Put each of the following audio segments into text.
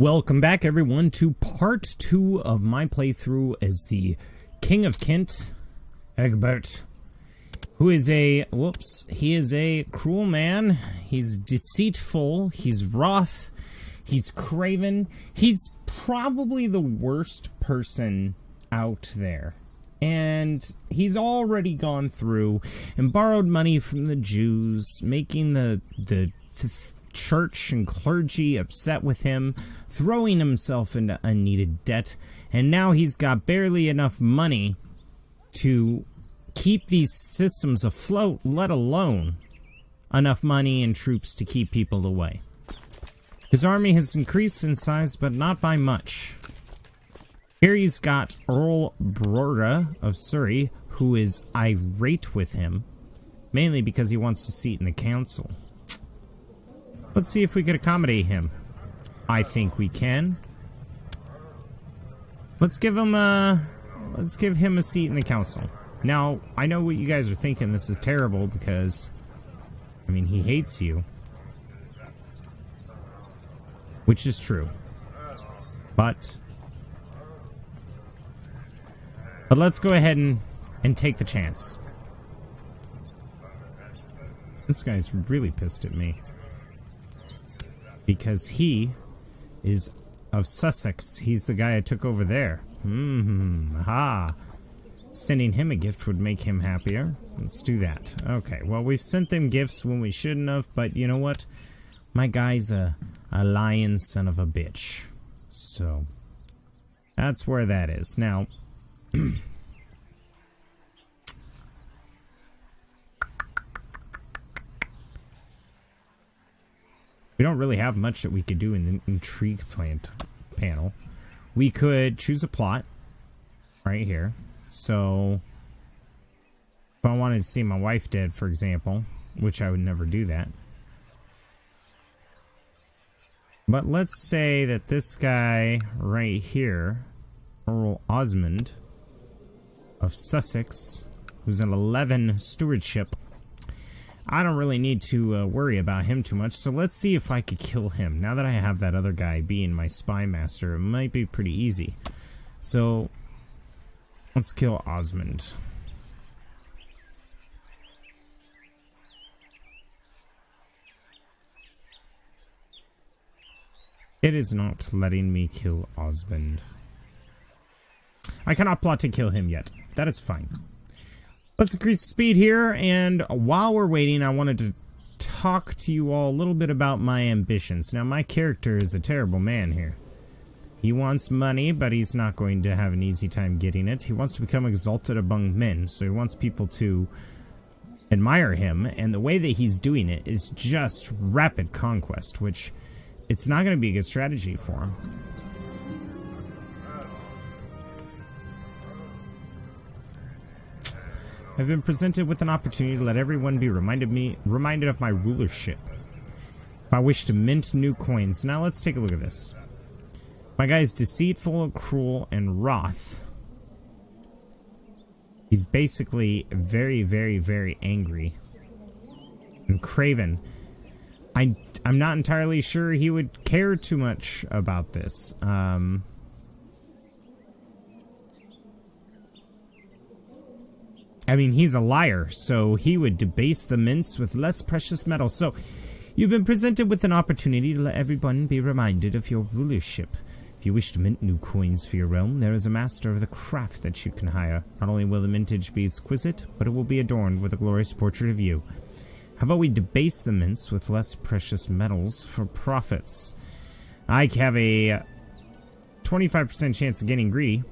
Welcome back, everyone, to part 2 of my playthrough as the King of Kent, Egbert, who is he is a cruel man. He's deceitful, he's wroth, he's craven. He's probably the worst person out there. And he's already gone through and borrowed money from the Jews, making the church and clergy upset with him, throwing himself into unneeded debt, and now he's got barely enough money to keep these systems afloat, let alone enough money and troops to keep people away. His army has increased in size, but not by much. Here he's got Earl Brora of Surrey, who is irate with him, mainly because he wants a seat in the council. Let's see if we could accommodate him. I think we can. Let's give him a seat in the council. Now, I know what you guys are thinking. This is terrible because, I mean, he hates you. Which is true. But let's go ahead and take the chance. This guy's really pissed at me. Because he is of Sussex. He's the guy I took over there. Aha. Sending him a gift would make him happier. Let's do that. Okay, well, we've sent them gifts when we shouldn't have, but you know what? My guy's a lion son of a bitch. So, that's where that is. Now, we don't really have much that we could do in the intrigue panel. We could choose a plot right here. So, if I wanted to see my wife dead, for example, which I would never do that. But let's say that this guy right here, Earl Osmond of Sussex, who's an 11 stewardship, I don't really need to worry about him too much, so let's see if I could kill him. Now that I have that other guy being my spy master, it might be pretty easy. So, let's kill Osmond. It is not letting me kill Osmond. I cannot plot to kill him yet. That is fine. Let's increase the speed here, and while we're waiting, I wanted to talk to you all a little bit about my ambitions. Now, my character is a terrible man here. He wants money, but he's not going to have an easy time getting it. He wants to become exalted among men, so he wants people to admire him, and the way that he's doing it is just rapid conquest, which it's not going to be a good strategy for him. I've been presented with an opportunity to let everyone be reminded of my rulership. If I wish to mint new coins. Now let's take a look at this. My guy is deceitful, cruel, and wroth. He's basically very, very, very angry. And craven. I'm not entirely sure he would care too much about this. I mean, he's a liar, so he would debase the mints with less precious metals. So, you've been presented with an opportunity to let everyone be reminded of your rulership. If you wish to mint new coins for your realm, there is a master of the craft that you can hire. Not only will the mintage be exquisite, but it will be adorned with a glorious portrait of you. How about we debase the mints with less precious metals for profits? I have a 25% chance of getting greedy,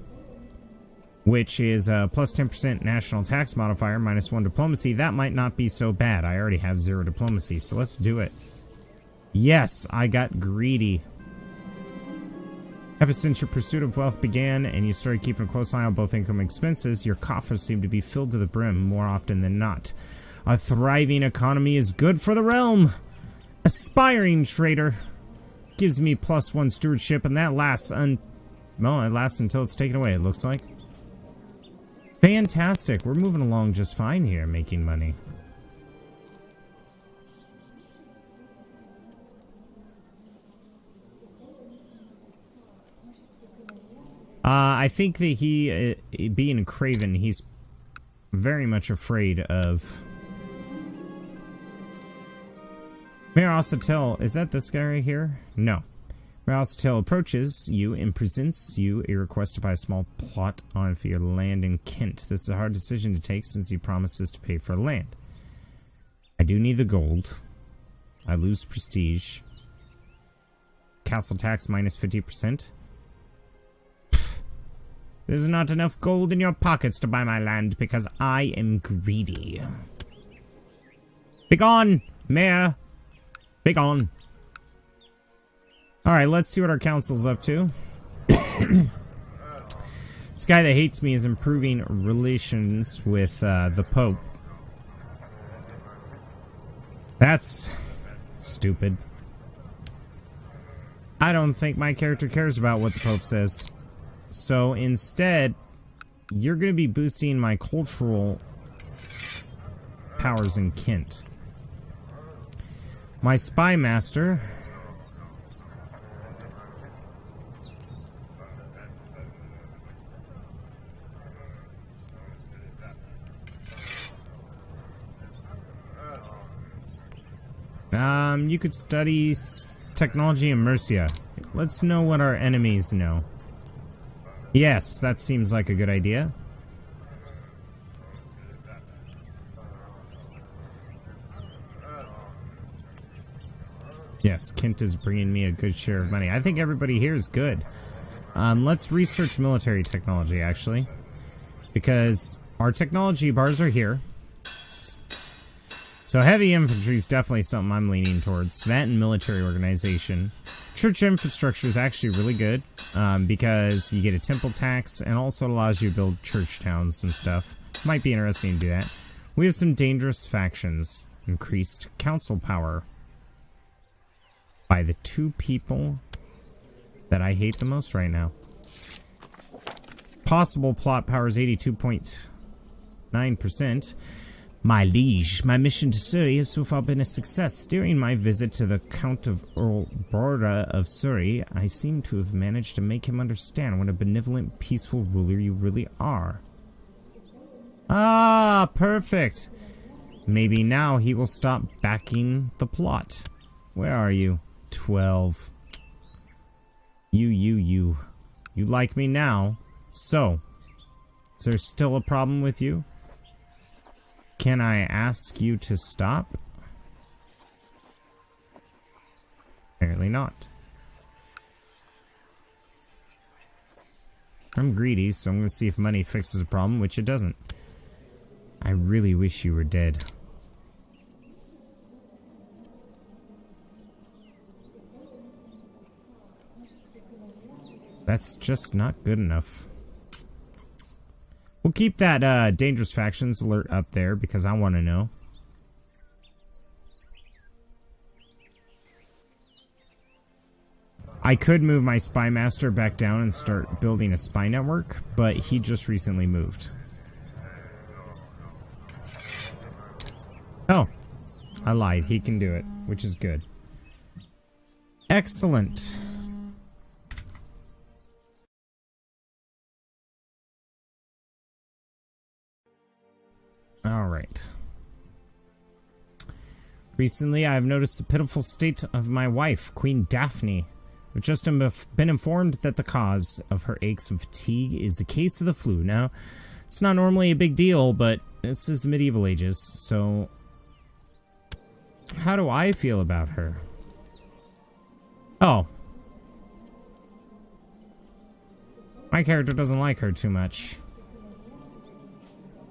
which is a plus 10% national tax modifier, minus 1 diplomacy. That might not be so bad. I already have 0 diplomacy, so let's do it. Yes, I got greedy. Ever since your pursuit of wealth began and you started keeping a close eye on both income and expenses, your coffers seem to be filled to the brim more often than not. A thriving economy is good for the realm. Aspiring trader gives me plus 1 stewardship, and that lasts it lasts until it's taken away, it looks like. Fantastic. We're moving along just fine here, making money. I think that he, being a craven, he's very much afraid of... Mayor Osatel, is that this guy right here? No. Mayor Osatel approaches you and presents you a request to buy a small plot on for your land in Kent. This is a hard decision to take since he promises to pay for land. I do need the gold. I lose prestige. Castle tax minus 50%. Pfft. There's not enough gold in your pockets to buy my land because I am greedy. Begone, Mayor! Begone! Alright, let's see what our council's up to. This guy that hates me is improving relations with the Pope. That's stupid. I don't think my character cares about what the Pope says. So instead, you're going to be boosting my cultural powers in Kent. My spy master... you could study technology in Mercia. Let's know what our enemies know. Yes, that seems like a good idea. Yes, Kent is bringing me a good share of money. I think everybody here is good. Let's research military technology, actually. Because our technology bars are here. So heavy infantry is definitely something I'm leaning towards. That and military organization. Church infrastructure is actually really good. Because you get a temple tax and also allows you to build church towns and stuff. Might be interesting to do that. We have some dangerous factions. Increased council power. By the two people that I hate the most right now. Possible plot power is 82.9%. My liege, my mission to Surrey has so far been a success. During my visit to the Count of Earl Borda of Surrey, I seem to have managed to make him understand what a benevolent, peaceful ruler you really are. Ah, perfect. Maybe now he will stop backing the plot. Where are you? 12. You like me now. So, is there still a problem with you? Can I ask you to stop? Apparently not. I'm greedy, so I'm going to see if money fixes a problem, which it doesn't. I really wish you were dead. That's just not good enough. We'll keep that dangerous factions alert up there because I want to know. I could move my spy master back down and start building a spy network, but he just recently moved. Oh, I lied. He can do it, which is good. Excellent. Alright. Recently, I have noticed the pitiful state of my wife, Queen Daphne. I've just been informed that the cause of her aches and fatigue is a case of the flu. Now, it's not normally a big deal, but this is the medieval ages, so... How do I feel about her? Oh. My character doesn't like her too much.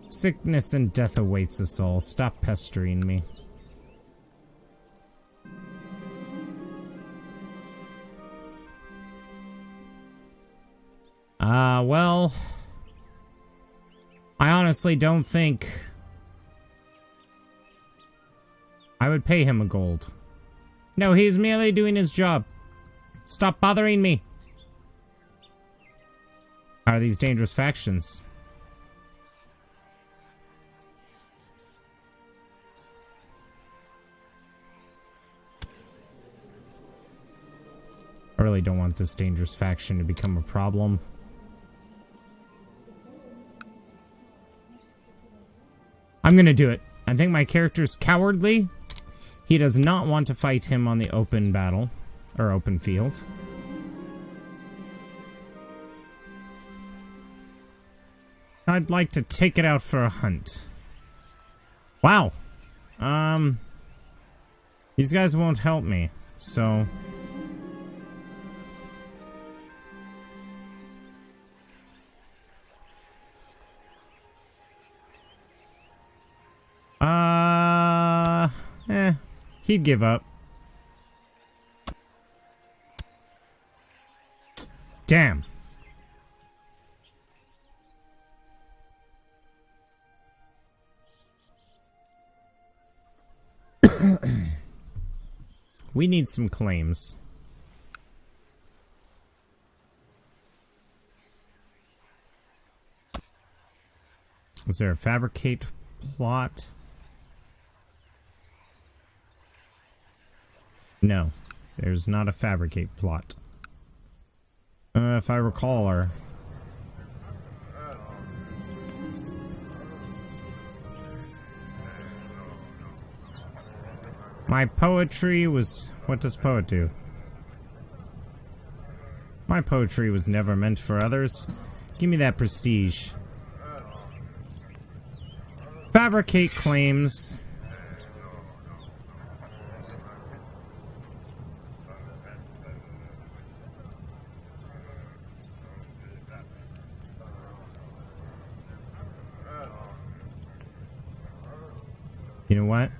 Sickness and death awaits us all. Stop pestering me. Well... I honestly don't think... I would pay him a gold. No, he's merely doing his job. Stop bothering me. Are these dangerous factions? I really don't want this dangerous faction to become a problem. I'm gonna do it. I think my character's cowardly. He does not want to fight him on the open battle. Or open field. I'd like to take it out for a hunt. Wow. These guys won't help me, so... he'd give up. Damn. We need some claims. Is there a fabricate plot? No, there's not a fabricate plot. If I recall her. My poetry was... What does poet do? My poetry was never meant for others. Give me that prestige. Fabricate claims. You know what?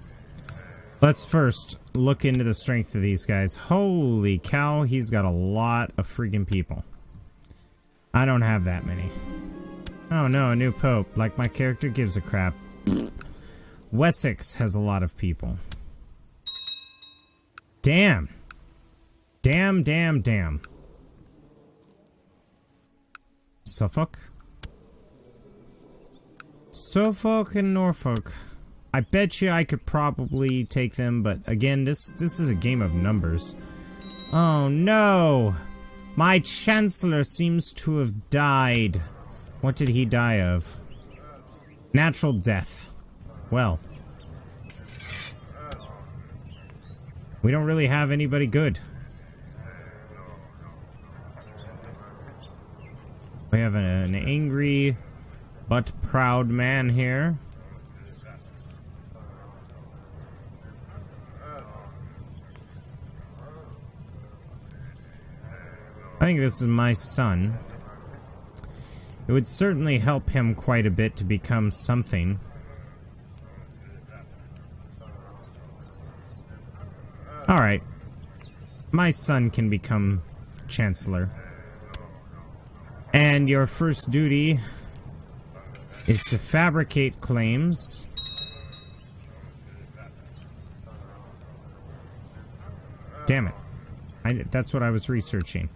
Let's first look into the strength of these guys. Holy cow, he's got a lot of freaking people. I don't have that many. Oh no, a new pope. Like my character gives a crap. Wessex has a lot of people. Damn. Damn, damn, damn. Suffolk? Suffolk and Norfolk. I bet you I could probably take them, but again, this is a game of numbers. Oh no! My Chancellor seems to have died. What did he die of? Natural death. Well. We don't really have anybody good. We have an angry but proud man here. I think this is my son. It would certainly help him quite a bit to become something. Alright. My son can become Chancellor. And your first duty is to fabricate claims. Damn it. That's what I was researching.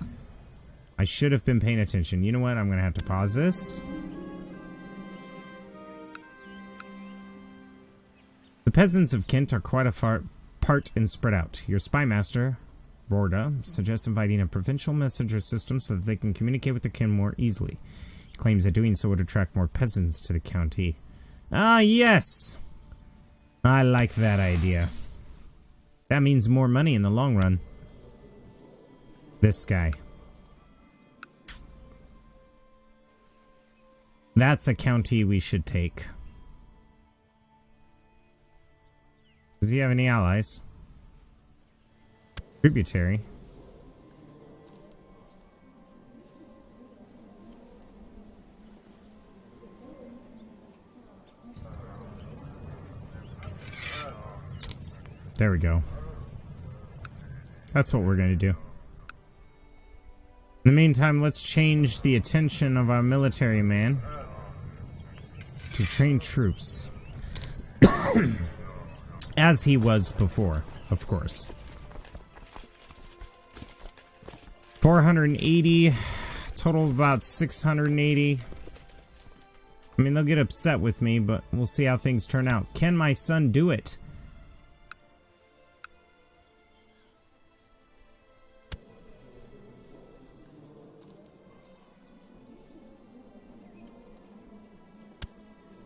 I should have been paying attention. You know what? I'm going to have to pause this. The peasants of Kent are quite apart and spread out. Your spy master, Borda, suggests inviting a provincial messenger system so that they can communicate with the kin more easily. He claims that doing so would attract more peasants to the county. Ah, yes! I like that idea. That means more money in the long run. This guy. That's a county we should take. Does he have any allies? Tributary. There we go. That's what we're going to do. In the meantime, let's change the attention of our military man to train troops. As he was before, of course. 480, total of about 680. I mean, they'll get upset with me, but we'll see how things turn out. Can my son do it?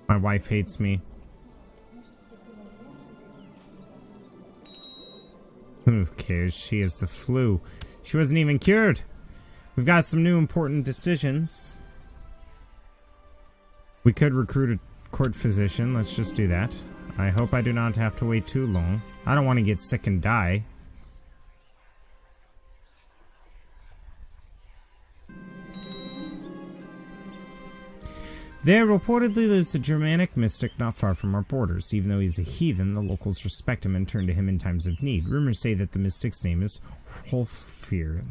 My wife hates me. Who cares? She has the flu. She wasn't even cured. We've got some new important decisions. We could recruit a court physician. Let's just do that. I hope I do not have to wait too long. I don't want to get sick and die. There reportedly lives a Germanic mystic not far from our borders. Even though he's a heathen, the locals respect him and turn to him in times of need. Rumors say that the mystic's name is Holfir.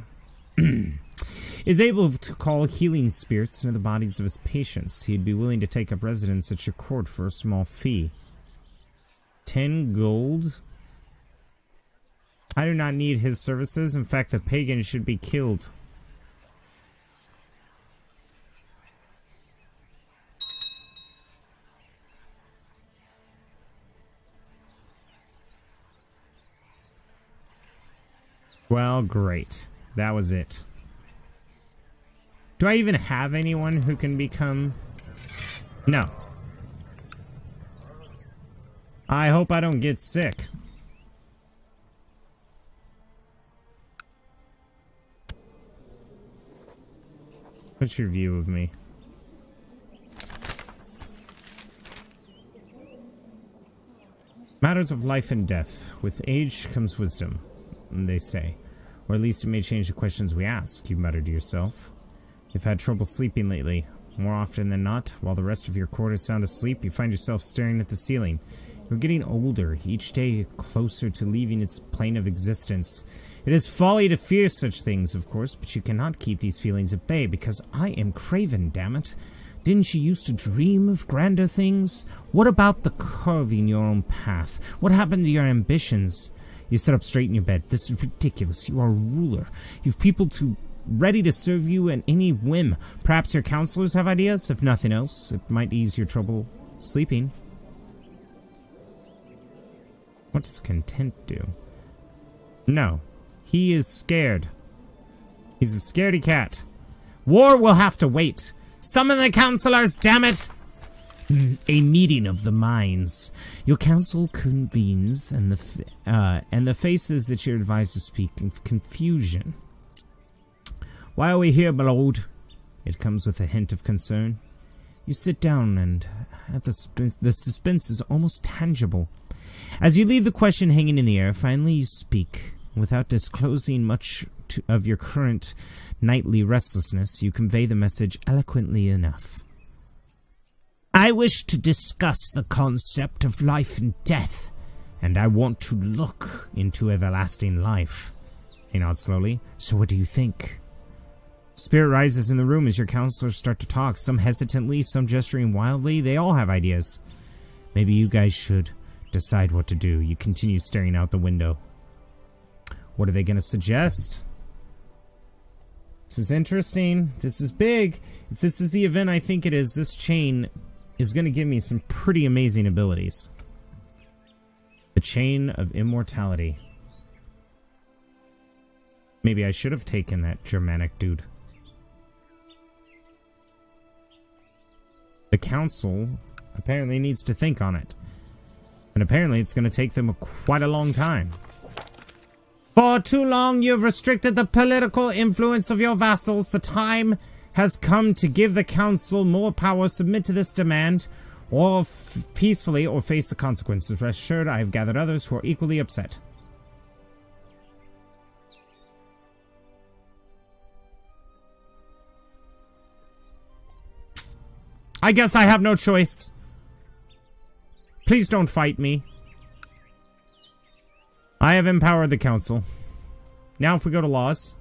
Is able to call healing spirits into the bodies of his patients. He'd be willing to take up residence at your court for a small fee. 10 gold? I do not need his services. In fact, the pagan should be killed. Well, great. That was it. Do I even have anyone who can become... No. I hope I don't get sick. What's your view of me? Matters of life and death. With age comes wisdom, they say. Or at least it may change the questions we ask, you mutter to yourself. You've had trouble sleeping lately. More often than not, while the rest of your court is sound asleep, you find yourself staring at the ceiling. You're getting older, each day closer to leaving its plane of existence. It is folly to fear such things, of course, but you cannot keep these feelings at bay, because I am craven, damn it. Didn't you used to dream of grander things? What about the carving your own path? What happened to your ambitions? You sit up straight in your bed. This is ridiculous. You are a ruler. You've people ready to serve you at any whim. Perhaps your counselors have ideas? If nothing else, it might ease your trouble sleeping. What does content do? No. He is scared. He's a scaredy cat. War will have to wait. Summon the counselors, damn it! A meeting of the minds. Your council convenes, and the faces that your advisors speak in confusion. Why are we here, my lord? It comes with a hint of concern. You sit down, and the suspense is almost tangible. As you leave the question hanging in the air, finally you speak. Without disclosing much of your current nightly restlessness, you convey the message eloquently enough. I wish to discuss the concept of life and death, and I want to look into everlasting life. He nods slowly. So what do you think? Spirit rises in the room as your counselors start to talk, some hesitantly, some gesturing wildly. They all have ideas. Maybe you guys should decide what to do. You continue staring out the window. What are they going to suggest? This is interesting. This is big. If this is the event I think it is, this chain is going to give me some pretty amazing abilities. The Chain of Immortality. Maybe I should have taken that Germanic dude. The council apparently needs to think on it. And apparently it's going to take them quite a long time. For too long you've restricted the political influence of your vassals. The time has come to give the council more power. Submit to this demand, or peacefully, or face the consequences. Rest assured, I have gathered others who are equally upset. I guess I have no choice. Please don't fight me. I have empowered the council. Now if we go to laws.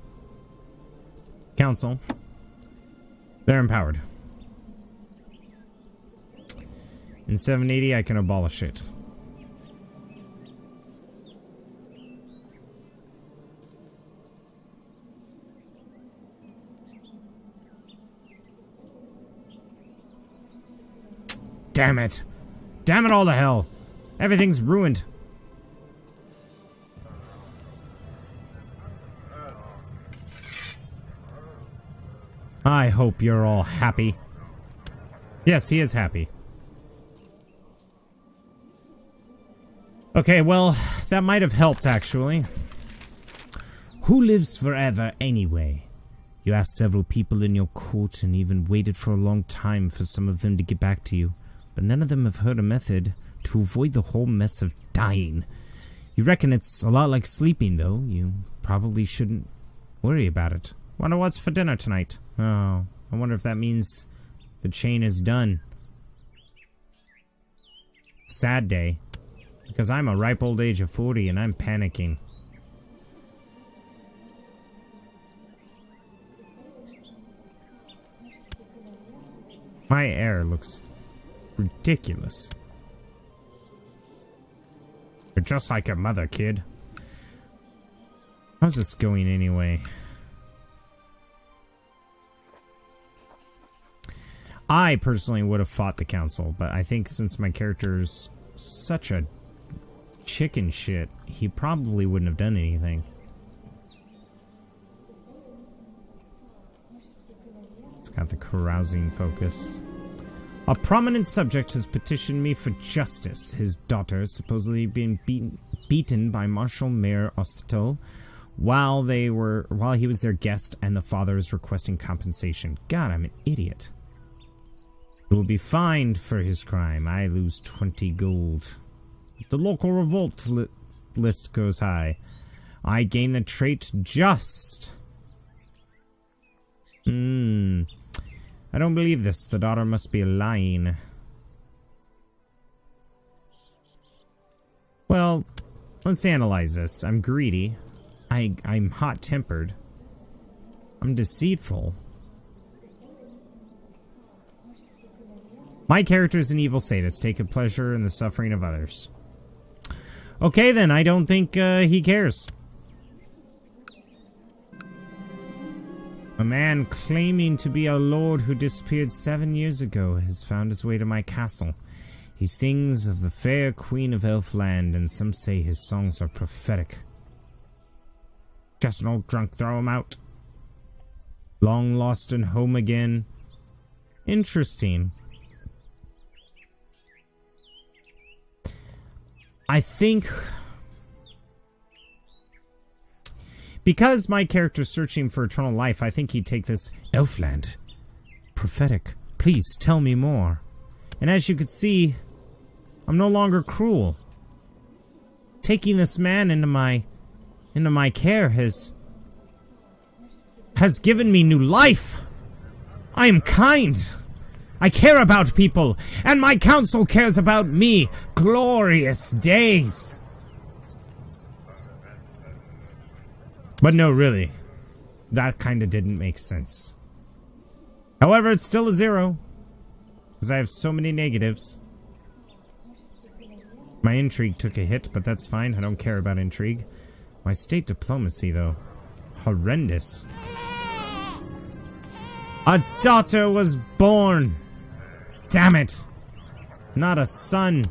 Council. They're empowered. In 780, I can abolish it. Damn it. Damn it all to hell. Everything's ruined. I hope you're all happy. Yes, he is happy. Okay, well, that might have helped, actually. Who lives forever anyway? You asked several people in your court and even waited for a long time for some of them to get back to you, but none of them have heard a method to avoid the whole mess of dying. You reckon it's a lot like sleeping, though. You probably shouldn't worry about it. Wonder what's for dinner tonight? Oh, I wonder if that means the chain is done. Sad day. Because I'm a ripe old age of 40 and I'm panicking. My hair looks ridiculous. You're just like your mother, kid. How's this going anyway? I personally would have fought the council, but I think since my character's such a chicken shit, he probably wouldn't have done anything. It's got the carousing focus. A prominent subject has petitioned me for justice. His daughter is supposedly being beaten by Marshal Mayor Ostel while he was their guest, and the father is requesting compensation. God, I'm an idiot. He will be fined for his crime. I lose 20 gold. The local revolt list goes high. I gain the trait just. I don't believe this. The daughter must be lying. Well, let's analyze this. I'm greedy. I'm hot-tempered. I'm deceitful. My character is an evil sadist, taking pleasure in the suffering of others. Okay, then. I don't think he cares. A man claiming to be a lord who disappeared 7 years ago has found his way to my castle. He sings of the fair queen of Elfland, and some say his songs are prophetic. Just an old drunk, throw him out. Long lost and home again. Interesting. I think because my character's searching for eternal life, I think he'd take this Elfland. Prophetic. Please tell me more. And as you could see, I'm no longer cruel. Taking this man into my care has given me new life. I am kind. I care about people, and my council cares about me. Glorious days. But no, really. That kinda didn't make sense. However, it's still a 0. Because I have so many negatives. My intrigue took a hit, but that's fine. I don't care about intrigue. My state diplomacy, though. Horrendous. A daughter was born! Damn it! Not a son.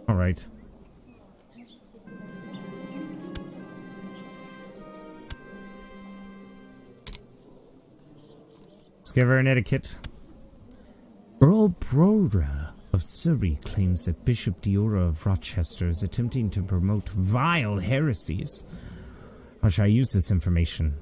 Alright. Let's give her an etiquette. Earl Broda of Surrey claims that Bishop Diora of Rochester is attempting to promote vile heresies. How shall I use this information?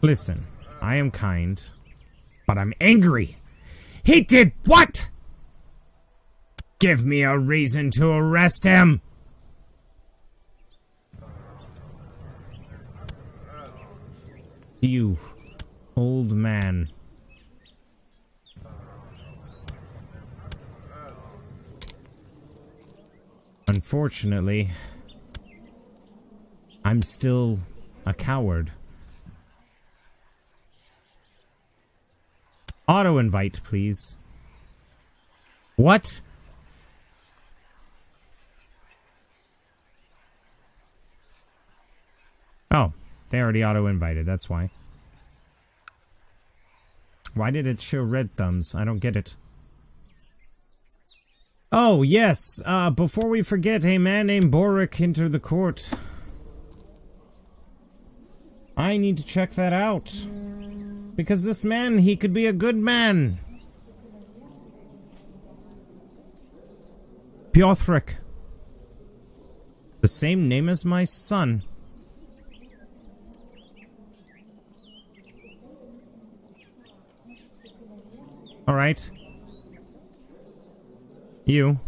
Listen, I am kind, but I'm angry. He did what? Give me a reason to arrest him. You old man. Unfortunately, I'm still a coward. Auto invite, please. What? Oh, they already auto invited, that's why. Why did it show red thumbs? I don't get it. Oh, yes. Before we forget, a man named Boric entered the court. I need to check that out. Because this man, he could be a good man. Piothric. The same name as my son. Alright. You.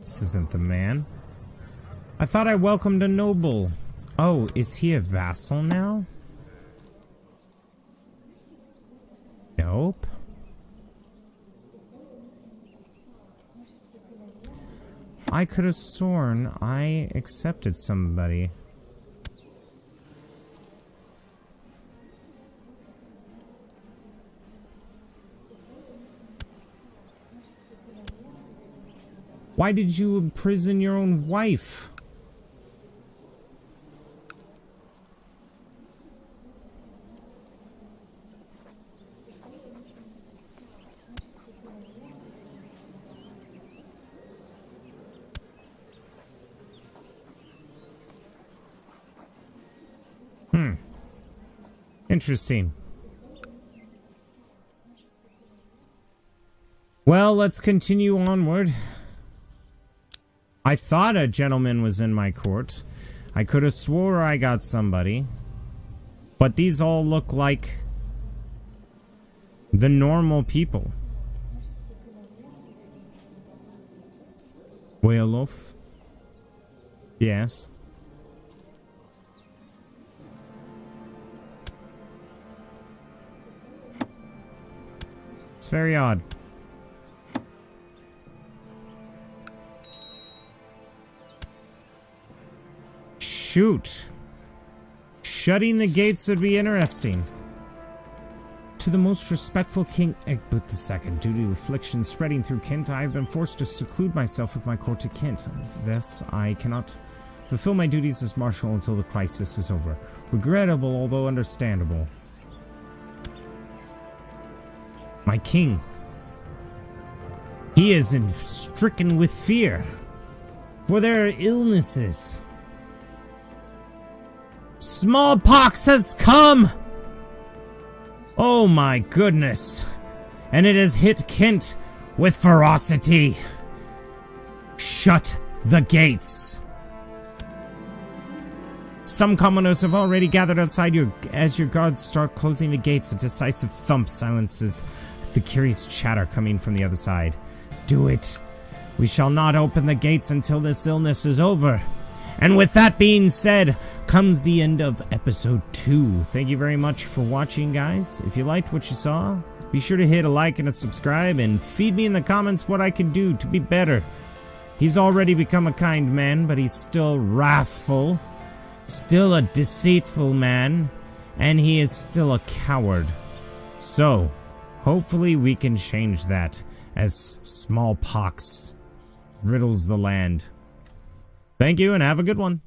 This isn't the man. I thought I welcomed a noble. Oh, is he a vassal now? Nope. I could have sworn I accepted somebody. Why did you imprison your own wife? Interesting. Well, let's continue onward. I thought a gentleman was in my court. I could have swore I got somebody. But these all look like the normal people. Whaleloaf? Yes. It's very odd. Shoot. Shutting the gates would be interesting. To the most respectful King Egbert II, due to affliction spreading through Kent, I have been forced to seclude myself with my court to Kent. Thus, I cannot fulfill my duties as marshal until the crisis is over. Regrettable, although understandable. My king. He is stricken with fear. For their illnesses. Smallpox has come! Oh my goodness. And it has hit Kent with ferocity. Shut the gates. Some commoners have already gathered outside as your guards start closing the gates. A decisive thump silences the curious chatter coming from the other side. Do it. We shall not open the gates until this illness is over. And with that being said, comes the end of episode 2. Thank you very much for watching, guys. If you liked what you saw, be sure to hit a like and a subscribe, and feed me in the comments what I can do to be better. He's already become a kind man, but he's still wrathful, still a deceitful man, and he is still a coward. So, hopefully we can change that as smallpox riddles the land. Thank you, and have a good one.